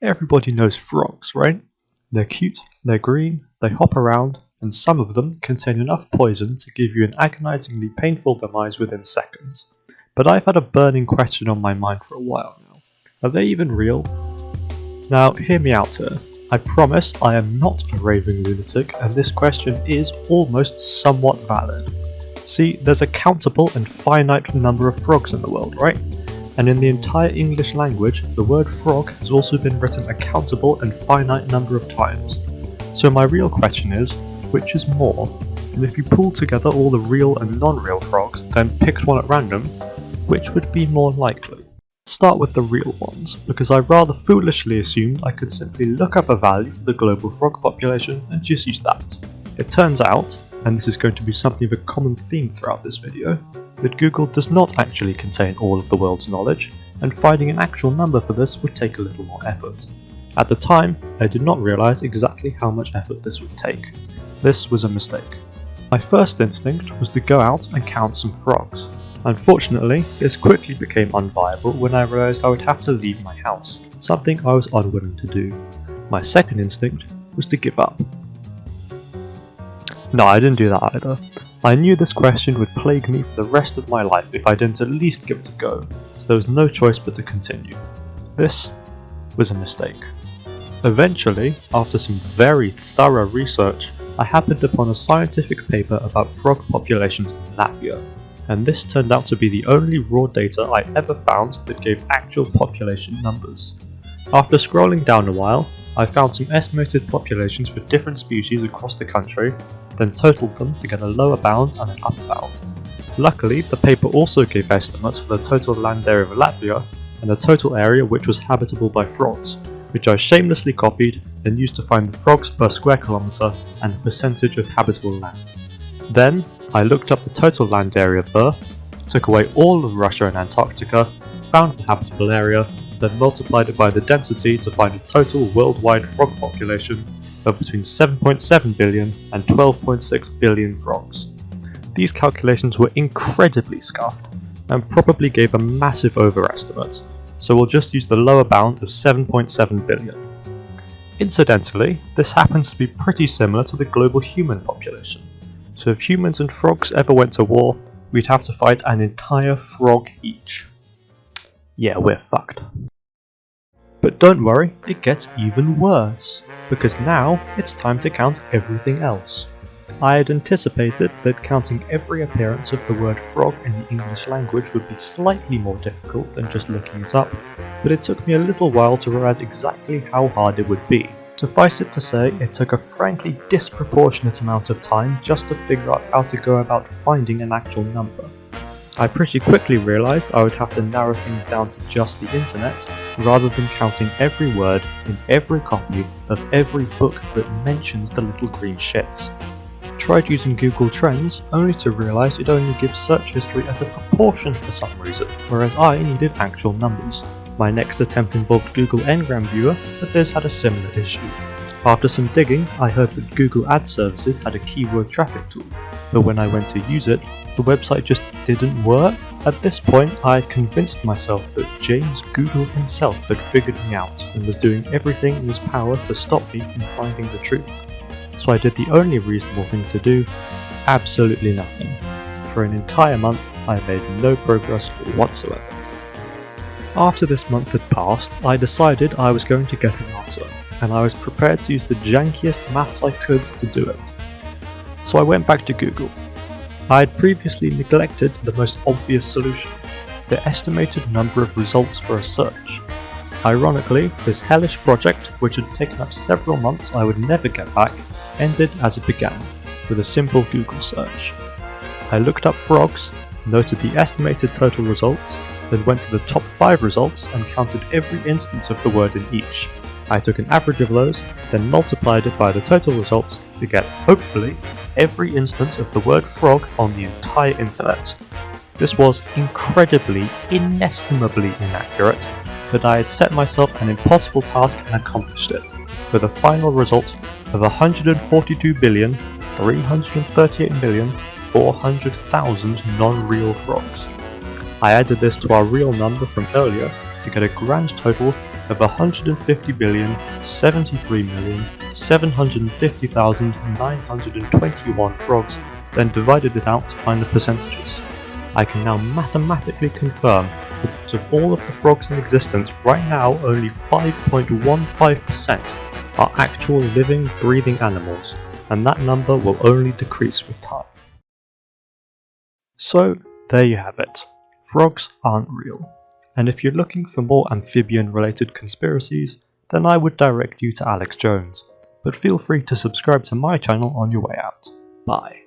Everybody knows frogs, right? They're cute, they're green, they hop around, and some of them contain enough poison to give you an agonizingly painful demise within seconds. But I've had a burning question on my mind for a while now. Are they even real? Now, hear me out here. I promise I am not a raving lunatic, and this question is almost somewhat valid. See, there's a countable and finite number of frogs in the world, right? And in the entire English language, the word frog has also been written a countable and finite number of times. So my real question is, which is more? And if you pull together all the real and non-real frogs, then picked one at random, which would be more likely? Let's start with the real ones, because I rather foolishly assumed I could simply look up a value for the global frog population and just use that. It turns out, and this is going to be something of a common theme throughout this video, that Google does not actually contain all of the world's knowledge, and finding an actual number for this would take a little more effort. At the time, I did not realise exactly how much effort this would take. This was a mistake. My first instinct was to go out and count some frogs. Unfortunately, this quickly became unviable when I realised I would have to leave my house, something I was unwilling to do. My second instinct was to give up. No, I didn't do that either. I knew this question would plague me for the rest of my life if I didn't at least give it a go, so there was no choice but to continue. This was a mistake. Eventually, after some very thorough research, I happened upon a scientific paper about frog populations in Latvia, and this turned out to be the only raw data I ever found that gave actual population numbers. After scrolling down a while, I found some estimated populations for different species across the country, then totaled them to get a lower bound and an upper bound. Luckily, the paper also gave estimates for the total land area of Latvia and the total area which was habitable by frogs, which I shamelessly copied and used to find the frogs per square kilometre and the percentage of habitable land. Then, I looked up the total land area of Earth, took away all of Russia and Antarctica, found the habitable area, then multiplied it by the density to find a total worldwide frog population of between 7.7 billion and 12.6 billion frogs. These calculations were incredibly scuffed and probably gave a massive overestimate, so we'll just use the lower bound of 7.7 billion. Incidentally, this happens to be pretty similar to the global human population, so if humans and frogs ever went to war, we'd have to fight an entire frog each. Yeah, we're fucked. But don't worry, it gets even worse, because now it's time to count everything else. I had anticipated that counting every appearance of the word frog in the English language would be slightly more difficult than just looking it up, but it took me a little while to realise exactly how hard it would be. Suffice it to say, it took a frankly disproportionate amount of time just to figure out how to go about finding an actual number. I pretty quickly realised I would have to narrow things down to just the internet, rather than counting every word in every copy of every book that mentions the little green shits. Tried using Google Trends, only to realise it only gives search history as a proportion for some reason, whereas I needed actual numbers. My next attempt involved Google Ngram Viewer, but this had a similar issue. After some digging, I heard that Google Ad Services had a keyword traffic tool, but when I went to use it, the website just didn't work. At this point, I had convinced myself that James Google himself had figured me out and was doing everything in his power to stop me from finding the truth. So I did the only reasonable thing to do, absolutely nothing. For an entire month, I made no progress whatsoever. After this month had passed, I decided I was going to get an answer, and I was prepared to use the jankiest maths I could to do it. So I went back to Google. I had previously neglected the most obvious solution, the estimated number of results for a search. Ironically, this hellish project, which had taken up several months I would never get back, ended as it began, with a simple Google search. I looked up frogs, noted the estimated total results, then went to the top 5 results and counted every instance of the word in each. I took an average of those, then multiplied it by the total results to get, hopefully, every instance of the word frog on the entire internet. This was incredibly, inestimably inaccurate, but I had set myself an impossible task and accomplished it, with a final result of 142,338,400,000 non-real frogs. I added this to our real number from earlier to get a grand total of 150,073,750,921 frogs, then divided it out to find the percentages. I can now mathematically confirm that out of all of the frogs in existence right now, only 5.15% are actual living, breathing animals, and that number will only decrease with time. So, there you have it. Frogs aren't real. And if you're looking for more amphibian-related conspiracies, then I would direct you to Alex Jones. But feel free to subscribe to my channel on your way out. Bye.